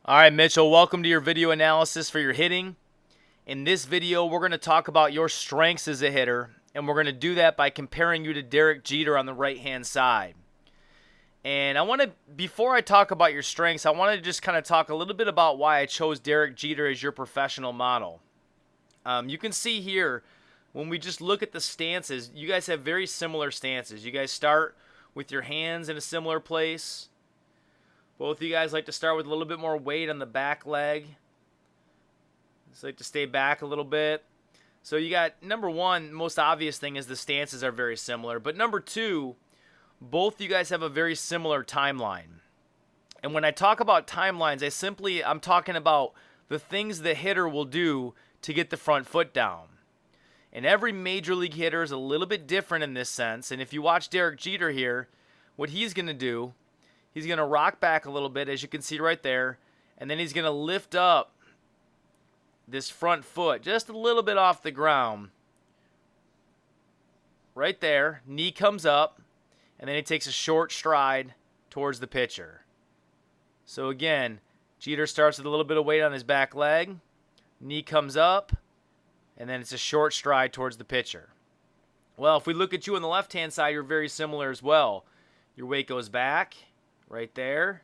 All right, Mitchell, welcome to your video analysis for your hitting. In this video, we're going to talk about your strengths as a hitter, and we're going to do that by comparing you to Derek Jeter on the right-hand side. And before I talk about your strengths, I want to just kind of talk a little bit about why I chose Derek Jeter as your professional model. You can see here, when we just look at the stances, you guys have very similar stances. You guys start with your hands in a similar place. Both of you guys like to start with a little bit more weight on the back leg. Just like to stay back a little bit. So you got, number one, most obvious thing is the stances are very similar. But number two, both of you guys have a very similar timeline. And when I talk about timelines, I'm talking about the things the hitter will do to get the front foot down. And every major league hitter is a little bit different in this sense. And if you watch Derek Jeter here, what he's going to do, he's going to rock back a little bit, as you can see right there, and then he's going to lift up this front foot just a little bit off the ground. Right there, knee comes up, and then he takes a short stride towards the pitcher. So again, Jeter starts with a little bit of weight on his back leg, knee comes up, and then it's a short stride towards the pitcher. Well, if we look at you on the left-hand side, you're very similar as well. Your weight goes back, right there,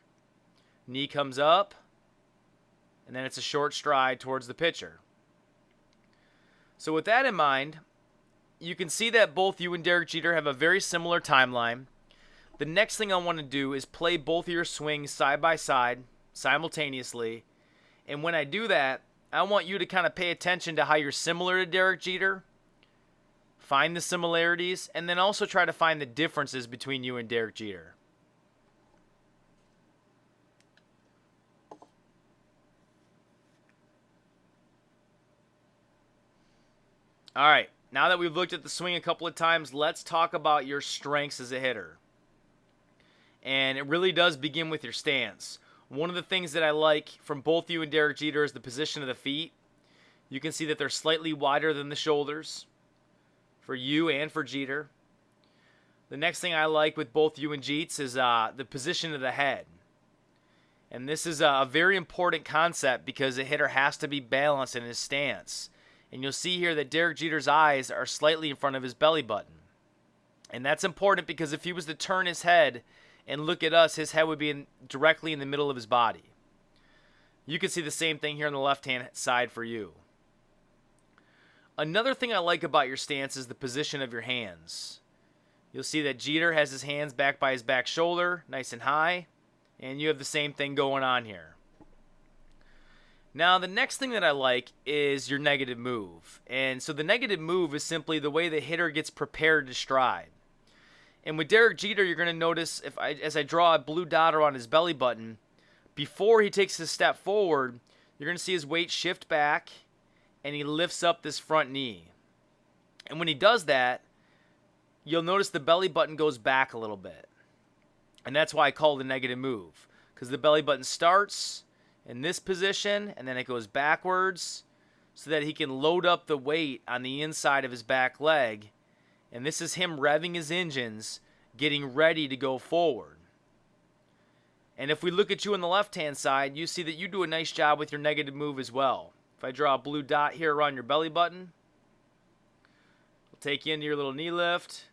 knee comes up, and then it's a short stride towards the pitcher. So with that in mind, you can see that both you and Derek Jeter have a very similar timeline. The next thing I want to do is play both of your swings side by side, simultaneously. And when I do that, I want you to kind of pay attention to how you're similar to Derek Jeter, find the similarities, and then also try to find the differences between you and Derek Jeter. All right, now that we've looked at the swing a couple of times, let's talk about your strengths as a hitter. And it really does begin with your stance. One of the things that I like from both you and Derek Jeter is the position of the feet. You can see that they're slightly wider than the shoulders for you and for Jeter. The next thing I like with both you and Jeets is the position of the head. And this is a very important concept because a hitter has to be balanced in his stance. And you'll see here that Derek Jeter's eyes are slightly in front of his belly button. And that's important because if he was to turn his head and look at us, his head would be directly in the middle of his body. You can see the same thing here on the left-hand side for you. Another thing I like about your stance is the position of your hands. You'll see that Jeter has his hands back by his back shoulder, nice and high, and you have the same thing going on here. Now, the next thing that I like is your negative move. And so the negative move is simply the way the hitter gets prepared to stride. And with Derek Jeter, you're going to notice as I draw a blue dot around his belly button, before he takes a step forward, you're going to see his weight shift back, and he lifts up this front knee. And when he does that, you'll notice the belly button goes back a little bit. And that's why I call it a negative move, because the belly button starts in this position, and then it goes backwards so that he can load up the weight on the inside of his back leg. And this is him revving his engines, getting ready to go forward. And if we look at you on the left-hand side, you see that you do a nice job with your negative move as well. If I draw a blue dot here around your belly button, we'll take you into your little knee lift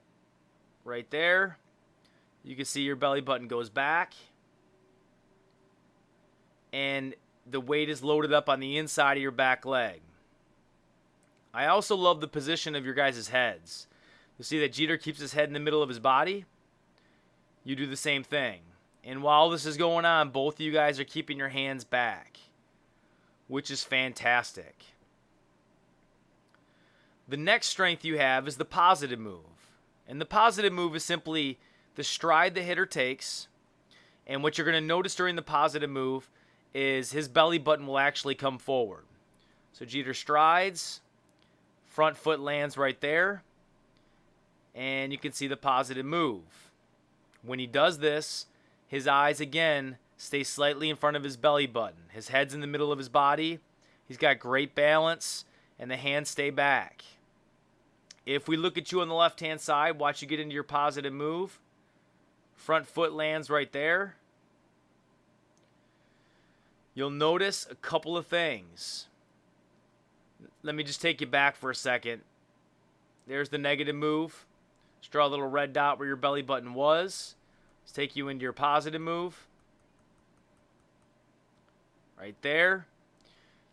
right there. You can see your belly button goes back, and the weight is loaded up on the inside of your back leg. I also love the position of your guys' heads. You'll see that Jeter keeps his head in the middle of his body. You do the same thing. And while this is going on, both of you guys are keeping your hands back, which is fantastic. The next strength you have is the positive move. And the positive move is simply the stride the hitter takes. And what you're going to notice during the positive move is his belly button will actually come forward. So Jeter strides, front foot lands right there, and you can see the positive move. When he does this, his eyes again stay slightly in front of his belly button. His head's in the middle of his body. He's got great balance, and the hands stay back. If we look at you on the left-hand side, watch you get into your positive move. Front foot lands right there. you'll notice a couple of things. Let me just take you back for a second. There's the negative move. Just draw a little red dot where your belly button was. Let's take you into your positive move. Right there.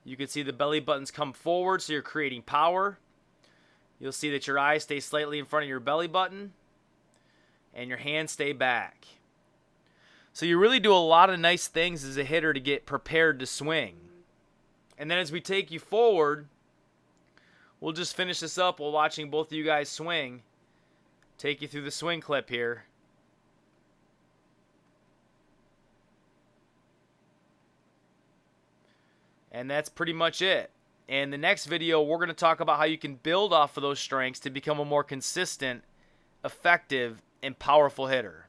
You can see the belly buttons come forward, so you're creating power. You'll see that your eyes stay slightly in front of your belly button, and your hands stay back. So you really do a lot of nice things as a hitter to get prepared to swing. And then as we take you forward, we'll just finish this up while watching both of you guys swing. Take you through the swing clip here. And that's pretty much it. In the next video, we're going to talk about how you can build off of those strengths to become a more consistent, effective, and powerful hitter.